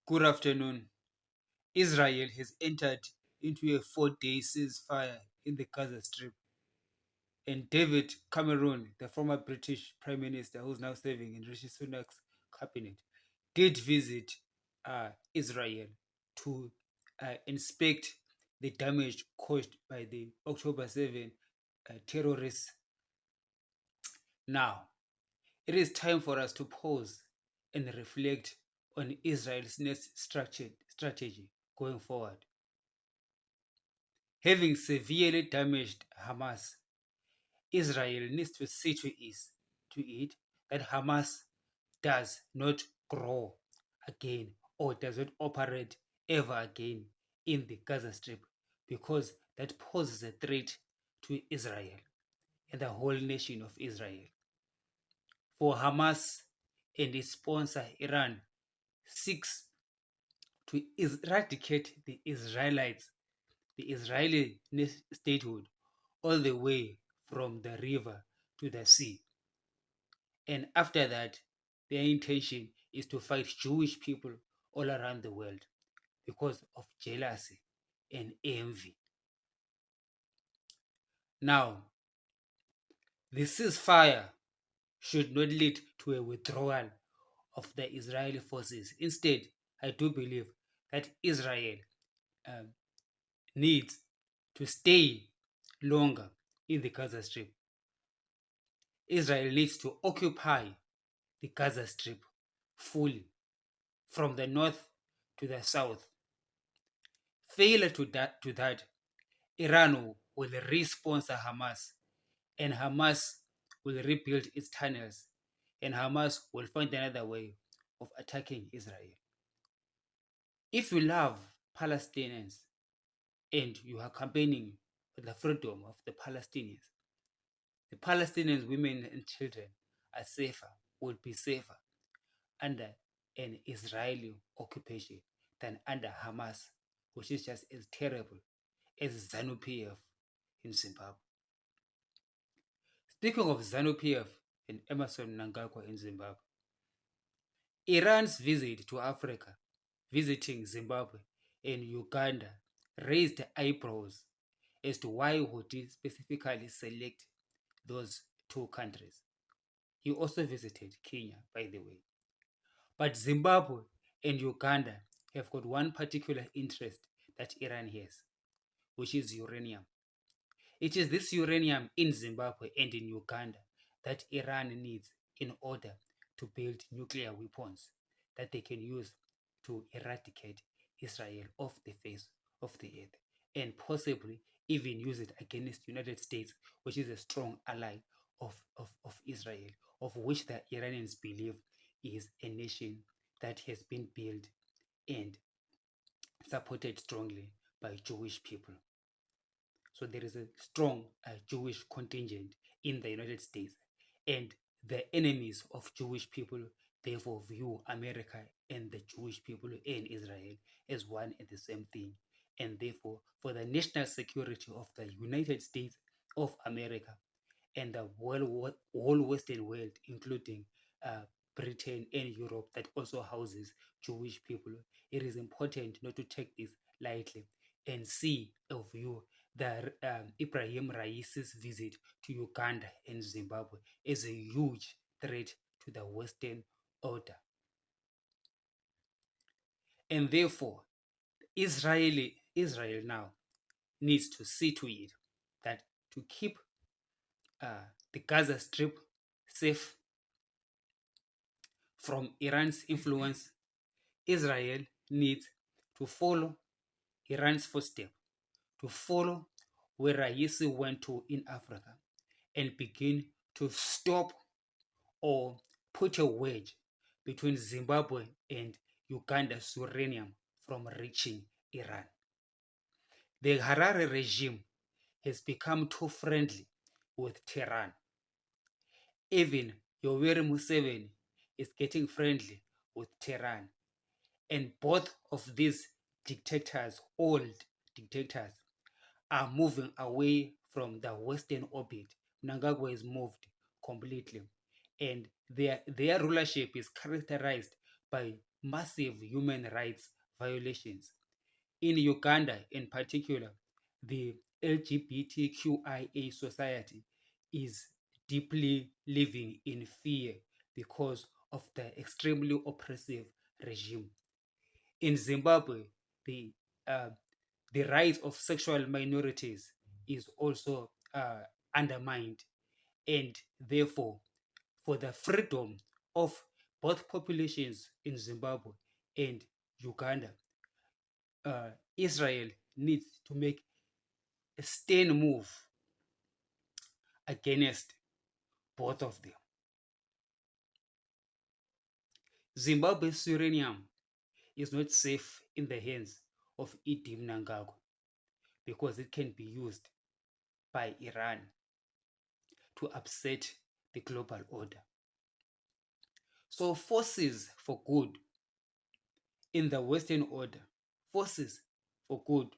Good afternoon. Israel has entered into a 4-day ceasefire in the Gaza Strip, and David Cameron, the former British Prime Minister who's now serving in Rishi Sunak's cabinet, did visit Israel to inspect the damage caused by the October 7 terrorists. Now, it is time for us to pause and reflect on Israel's next strategy going forward. Having severely damaged Hamas, Israel needs to see to it that Hamas does not grow again or does not operate ever again in the Gaza Strip, because that poses a threat to Israel and the whole nation of Israel. For Hamas and its sponsor Iran seeks to eradicate the Israelites, the Israeli statehood, all the way from the river to the sea. And after that, their intention is to fight Jewish people all around the world because of jealousy and envy. Now, the ceasefire should not lead to a withdrawal of the Israeli forces. Instead, I do believe that Israel um, needs to stay longer in the Gaza Strip. Israel needs to occupy the Gaza Strip fully from the north to the south. Failure to that, Iran will re-sponsor Hamas, and Hamas will rebuild its tunnels, and Hamas will find another way of attacking Israel. If you love Palestinians and you are campaigning for the freedom of the Palestinians, women and children are safer, would be safer under an Israeli occupation than under Hamas, which is just as terrible as ZANU-PF in Zimbabwe. Speaking of ZANU-PF and Emerson Mnangagwa in Zimbabwe, Iran's visit to Africa, visiting Zimbabwe and Uganda, raised eyebrows as to why would he specifically select those two countries. He also visited Kenya, by the way. But Zimbabwe and Uganda have got one particular interest that Iran has, which is uranium. It is this uranium in Zimbabwe and in Uganda that Iran needs in order to build nuclear weapons that they can use to eradicate Israel off the face of the earth, and possibly even use it against the United States, which is a strong ally of Israel, of which the Iranians believe is a nation that has been built and supported strongly by Jewish people. So there is a strong Jewish contingent in the United States, and the enemies of Jewish people therefore view America and the Jewish people in Israel as one and the same thing. And therefore, for the national security of the United States of America and the whole Western world, including Britain and Europe, that also houses Jewish people, it is important not to take this lightly and see or view the Ibrahim Raisi's visit to Uganda and Zimbabwe as a huge threat to the Western order. And therefore, Israel now needs to see to it that to keep the Gaza Strip safe from Iran's influence, Israel needs to follow Iran's footsteps, to follow where Raisi went to in Africa, and begin to stop or put a wedge between Zimbabwe and Uganda's uranium from reaching Iran. The Harare regime has become too friendly with Tehran. Even Yoweri Museveni is getting friendly with Tehran. And both of these dictators, old dictators, are moving away from the Western orbit. Mnangagwa is moved completely. And their rulership is characterized by massive human rights violations. In Uganda, in particular, the LGBTQIA society is deeply living in fear because of the extremely oppressive regime. In Zimbabwe, the uh, the rights of sexual minorities is also undermined, and therefore, for the freedom of both populations in Zimbabwe and Uganda, Israel needs to make a stern move against both of them. Zimbabwe's uranium is not safe in the hands of Idi Mnangagwa because it can be used by Iran to upset the global order. So forces for good in the Western order, forces for good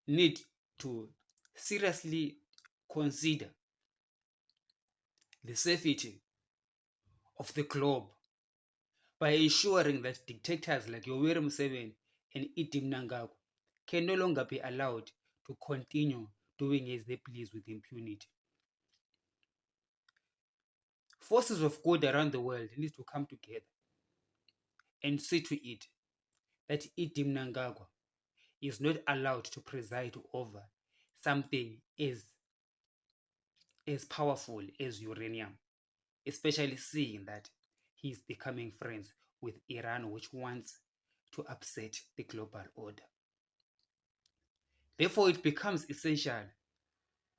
need to seriously consider the safety of the globe by ensuring that dictators like Yoweri Museveni and Idi Mnangagwa can no longer be allowed to continue doing as they please with impunity. Forces of good around the world need to come together and see to it that Idi Mnangagwa is not allowed to preside over something as powerful as uranium, especially seeing that he is becoming friends with Iran, which wants to upset the global order. Therefore, it becomes essential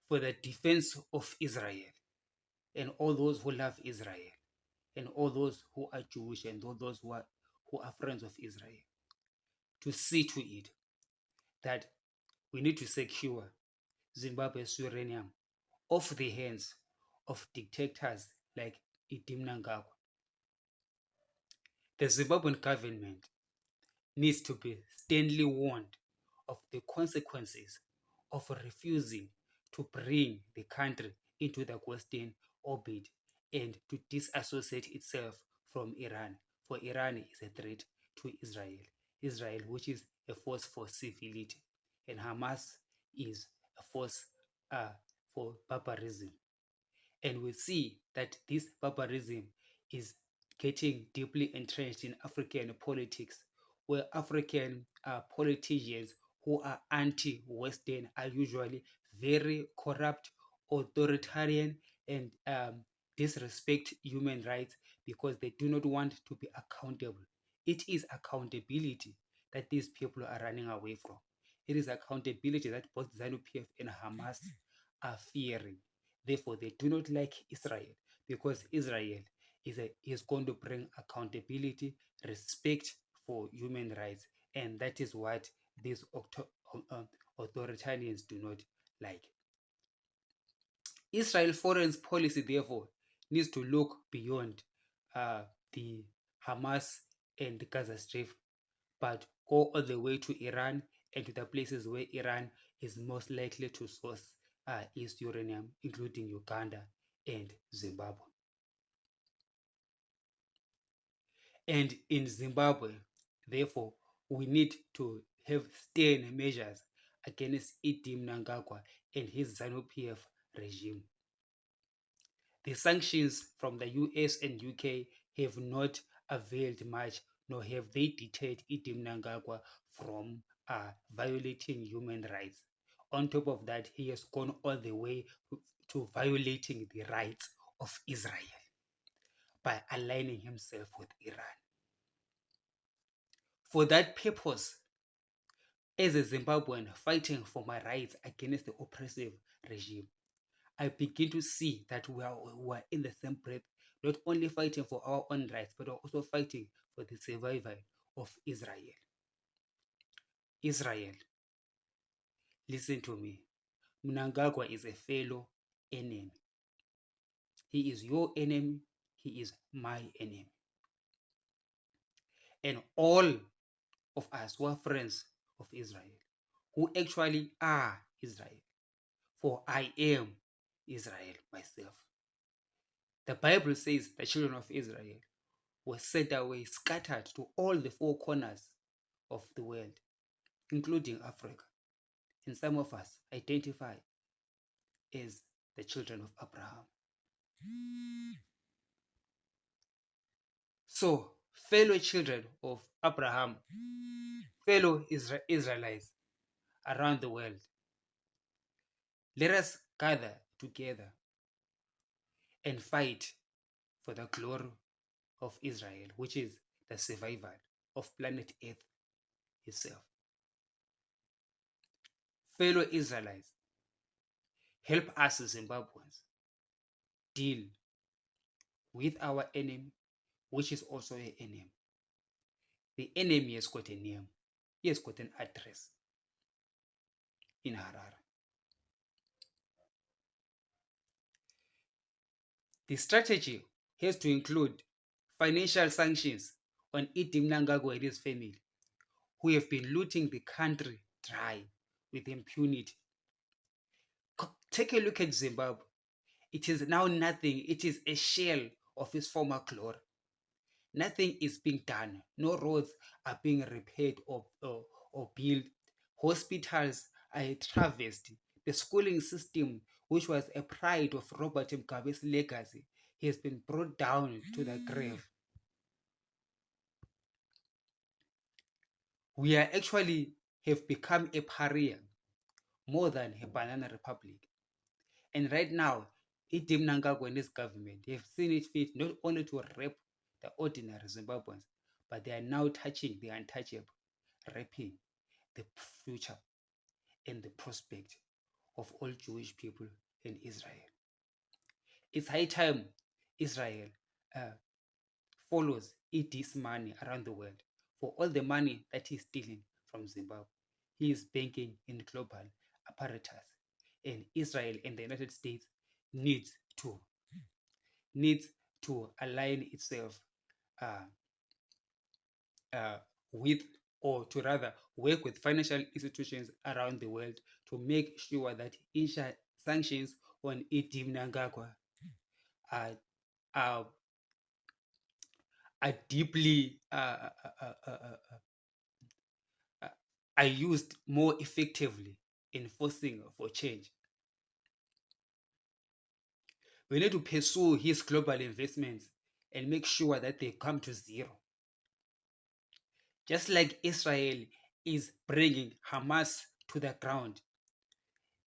for the defense of Israel and all those who love Israel and all those who are Jewish and all those who are friends of Israel to see to it that we need to secure Zimbabwe's uranium off the hands of dictators like Idi Mnangagwa. The Zimbabwean government needs to be sternly warned of the consequences of refusing to bring the country into the Western orbit and to disassociate itself from Iran. For Iran is a threat to Israel. Israel, which is a force for civility, and Hamas is a force for barbarism. And we see that this barbarism is getting deeply entrenched in African politics, where African politicians who are anti-Western are usually very corrupt, authoritarian, and disrespect human rights because they do not want to be accountable. It is accountability that these people are running away from. It is accountability that both ZANU-PF and Hamas are fearing. Therefore, they do not like Israel because Israel is going to bring accountability, respect for human rights, and that is what these authoritarians do not like. Israel foreign policy, therefore, needs to look beyond the Hamas and the Gaza Strip, but go all the way to Iran and to the places where Iran is most likely to source its uranium, including Uganda and Zimbabwe. And in Zimbabwe, therefore, we need to have stern measures against Idi Mnangagwa and his ZANU-PF regime. The sanctions from the US and UK have not availed much, nor have they deterred Idi Mnangagwa from violating human rights. On top of that, he has gone all the way to violating the rights of Israel by aligning himself with Iran. For that purpose, as a Zimbabwean fighting for my rights against the oppressive regime, I begin to see that we are in the same breath, not only fighting for our own rights, but also fighting for the survival of Israel. Israel, listen to me. Mnangagwa is a fellow enemy. He is your enemy. He is my enemy. And all of us who are friends of Israel, who actually are Israel, for I am Israel myself. The Bible says the children of Israel were sent away, scattered to all the four corners of the world, including Africa. And some of us identify as the children of Abraham. So, fellow children of Abraham, fellow Israelites around the world, let us gather together and fight for the glory of Israel, which is the survival of planet Earth itself. Fellow Israelites, help us Zimbabweans deal with our enemy, which is also an enemy. The enemy has got a name, he has got an address in Harare. The strategy has to include financial sanctions on Idi Mnangagwa and his family, who have been looting the country dry with impunity. Take a look at Zimbabwe. It is now nothing. It is a shell of its former glory. Nothing is being done. No roads are being repaired or built. Hospitals are a travesty. The schooling system, which was a pride of Robert Mugabe's legacy, has been brought down to the grave. We are actually have become a pariah more than a banana republic. And right now, Idi Mnangagwa and his government have seen it fit not only to rape the ordinary Zimbabweans, but they are now touching the untouchable, raping the future and the prospect of all Jewish people in Israel. It's high time Israel follows Idi's money around the world for all the money that he's stealing from Zimbabwe. He is banking in global apparatus, and Israel and the United States needs to align itself uh, with, or to rather work with financial institutions around the world to make sure that sanctions on Idi Mnangagwa are, are, are deeply are used more effectively in forcing for change. We need to pursue his global investments and make sure that they come to zero. Just like Israel is bringing Hamas to the ground,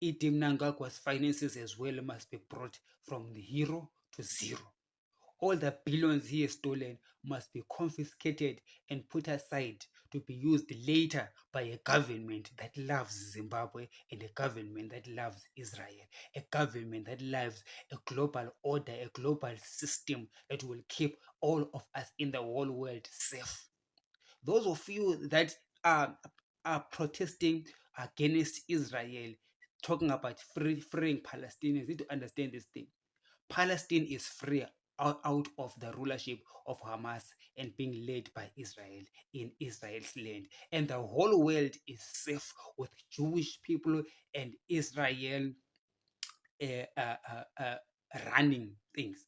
Idi Mnangagwa's finances as well must be brought from the hero to zero. All the billions he has stolen must be confiscated and put aside to be used later by a government that loves Zimbabwe and a government that loves Israel, a government that loves a global order, a global system that will keep all of us in the whole world safe. Those of you that are protesting against Israel, talking about freeing Palestinians, need to understand this thing. Palestine is free out of the rulership of Hamas and being led by Israel in Israel's land. And the whole world is safe with Jewish people and Israel running things.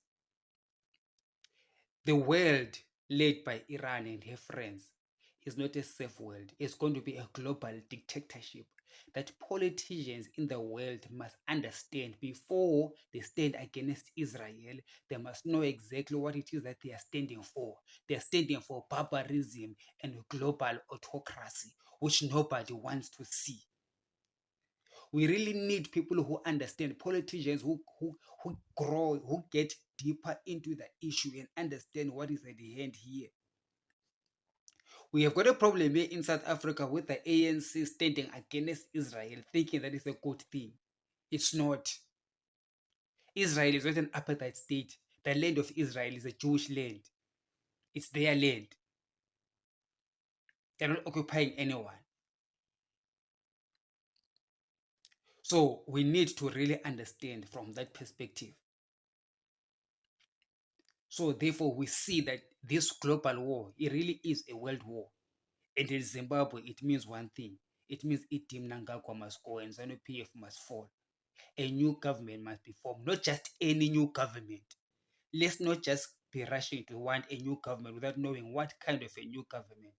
The world led by Iran and her friends is not a safe world. It's going to be a global dictatorship that politicians in the world must understand before they stand against Israel. They must know exactly what it is that they are standing for. They are standing for barbarism and global autocracy, which nobody wants to see. We really need people who understand, politicians who grow, who get deeper into the issue and understand what is at the end here. We have got a problem here in South Africa with the ANC standing against Israel, thinking that it's a good thing. It's not. Israel is not an apartheid state. The land of Israel is a Jewish land. It's their land. They're not occupying anyone. So we need to really understand from that perspective. So therefore, we see that this global war, it really is a world war. And in Zimbabwe, it means one thing. It means Idi Mnangagwa must go and ZANU-PF must fall. A new government must be formed, not just any new government. Let's not just be rushing to want a new government without knowing what kind of a new government.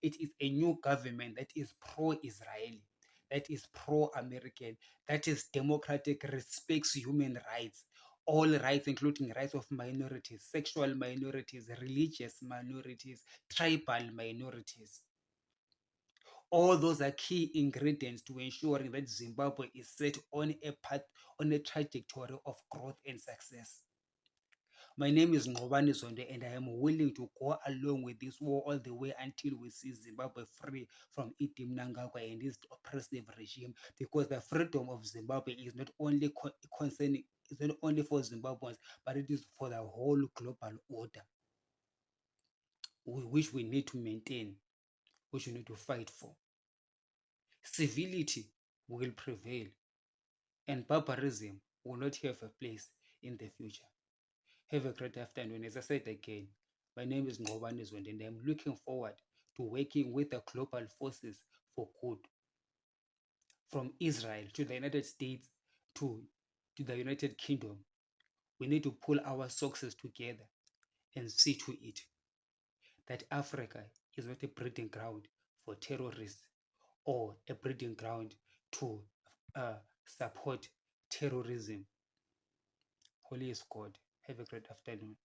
It is a new government that is pro-Israeli, that is pro-American, that is democratic, respects human rights, all rights, including rights of minorities, sexual minorities, religious minorities, tribal minorities. All those are key ingredients to ensuring that Zimbabwe is set on a path, on a trajectory of growth and success. My name is Ngobani Zonde, and I am willing to go along with this war all the way until we see Zimbabwe free from Idi Mnangagwa and his oppressive regime, because the freedom of Zimbabwe is not only concerning, it's not only for Zimbabweans, but it is for the whole global order, which we need to maintain, which we need to fight for. Civility will prevail, and barbarism will not have a place in the future. Have a great afternoon. As I said again, my name is Ngobani Zwende, and I'm looking forward to working with the global forces for good. From Israel to the United States to the United Kingdom, we need to pull our sources together and see to it that Africa is not a breeding ground for terrorists or a breeding ground to support terrorism. Holy is God. Have a great afternoon.